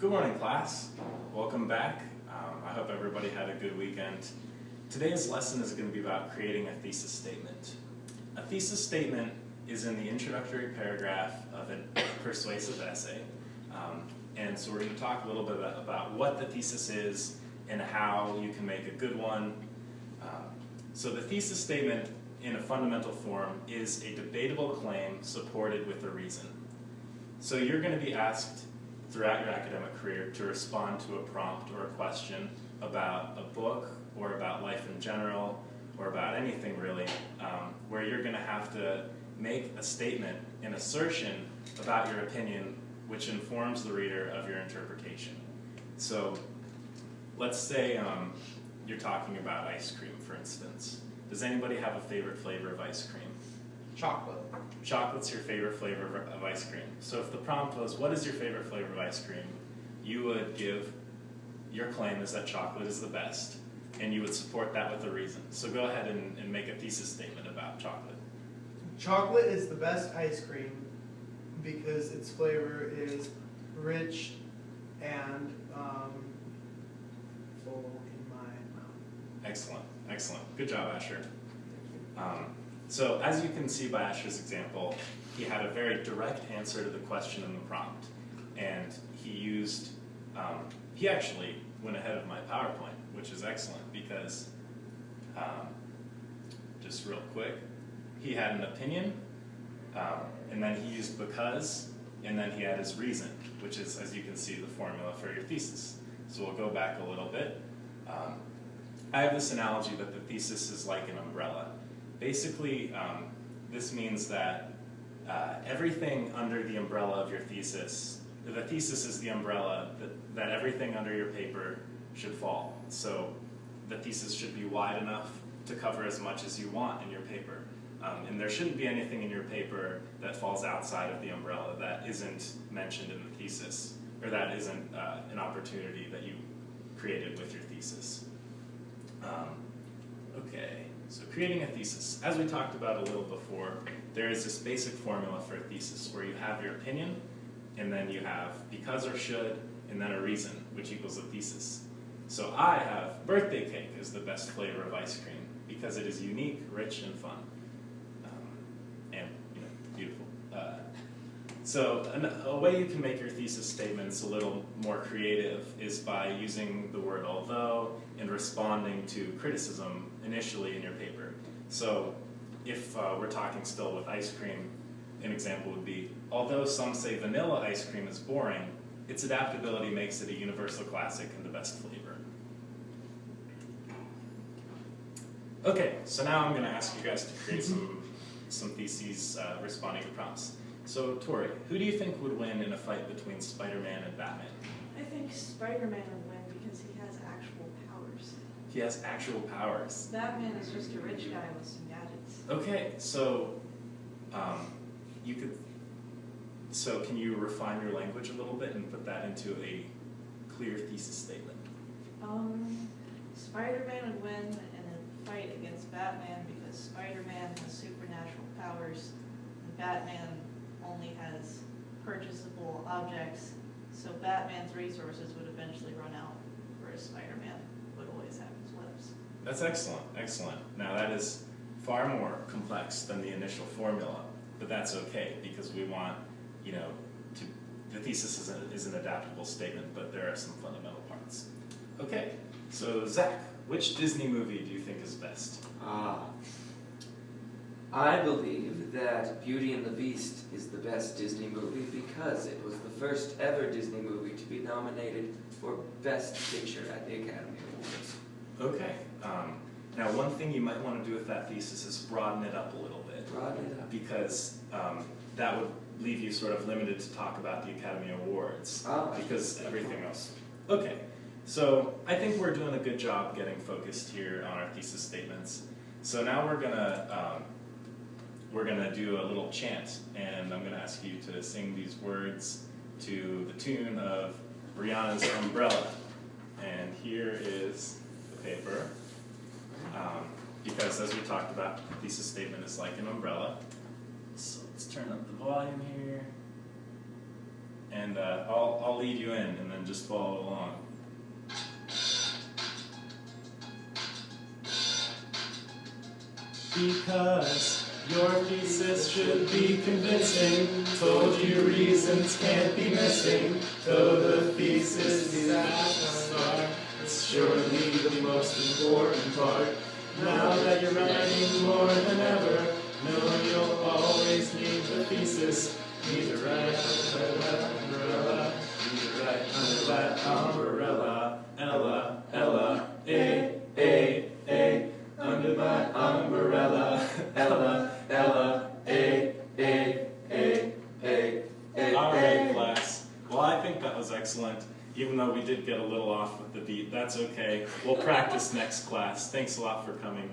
Good morning, class. Welcome back. I hope everybody had a good weekend. Today's lesson is going to be about creating a thesis statement. A thesis statement is in the introductory paragraph of a persuasive essay. And so we're going to talk a little bit about what the thesis is and how you can make a good one. So the thesis statement in a fundamental form is a debatable claim supported with a reason. So you're going to be asked throughout your academic career to respond to a prompt or a question about a book or about life in general or about anything really, where you're going to have to make a statement, an assertion about your opinion which informs the reader of your interpretation. So let's say you're talking about ice cream, for instance. Does anybody have a favorite flavor of ice cream? Chocolate. Chocolate's your favorite flavor of ice cream. So if the prompt was, what is your favorite flavor of ice cream? You would give, your claim is that chocolate is the best, and you would support that with a reason. So go ahead and make a thesis statement about chocolate. Chocolate is the best ice cream because its flavor is rich and full in my mouth. Excellent, excellent. Good job, Asher. So as you can see by Asher's example, he had a very direct answer to the question in the prompt. And he actually went ahead of my PowerPoint, which is excellent because, just real quick, he had an opinion, and then he used because, and then he had his reason, which is, as you can see, the formula for your thesis. So we'll go back a little bit. I have this analogy that the thesis is like an umbrella. Basically, this means that everything under the umbrella of your thesis, the thesis is the umbrella that everything under your paper should fall. So the thesis should be wide enough to cover as much as you want in your paper. And there shouldn't be anything in your paper that falls outside of the umbrella that isn't mentioned in the thesis, or that isn't an opportunity that you created with your thesis. Okay, so creating a thesis. As we talked about a little before, there is this basic formula for a thesis where you have your opinion, and then you have because or should, and then a reason, which equals a thesis. So I have birthday cake is the best flavor of ice cream because it is unique, rich, and fun. And, beautiful. So a way you can make your thesis statements a little more creative is by using the word although and responding to criticism initially in your paper. So if we're talking still with ice cream, an example would be, although some say vanilla ice cream is boring, its adaptability makes it a universal classic and the best flavor. Okay, so now I'm going to ask you guys to create some theses responding to prompts. So, Tori, who do you think would win in a fight between Spider-Man and Batman? I think Spider-Man would win because he has actual powers. He has actual powers. Batman is just a rich guy with some gadgets. Okay, so can you refine your language a little bit and put that into a clear thesis statement? Spider-Man would win in a fight against Batman because Spider-Man has supernatural powers and Batman only has purchasable objects, so Batman's resources would eventually run out, whereas Spider-Man would always have his webs. That's excellent, excellent. Now that is far more complex than the initial formula, but that's okay because we want, the thesis is an adaptable statement, but there are some fundamental parts. Okay, so Zach, which Disney movie do you think is best? I believe that Beauty and the Beast is the best Disney movie because it was the first ever Disney movie to be nominated for Best Picture at the Academy Awards. Okay. Now one thing you might want to do with that thesis is broaden it up a little bit. Broaden it up. Because that would leave you sort of limited to talk about the Academy Awards. Because everything else. Okay. So I think we're doing a good job getting focused here on our thesis statements. So now we're gonna do a little chant, and I'm gonna ask you to sing these words to the tune of Rihanna's Umbrella. And here is the paper, because as we talked about, the thesis statement is like an umbrella. So let's turn up the volume here. and I'll lead you in, and then just follow along. Because your thesis should be convincing, told you reasons can't be missing, though the thesis is at the start, it's surely the most important part. Now that you're writing more than ever, know you'll always need the thesis. Need to write under that umbrella, need to write under that umbrella, Ella, Ella, A, under my umbrella, Ella, Ella, A. Alright, class. Well, I think that was excellent. Even though we did get a little off with the beat, that's okay. We'll practice next class. Thanks a lot for coming.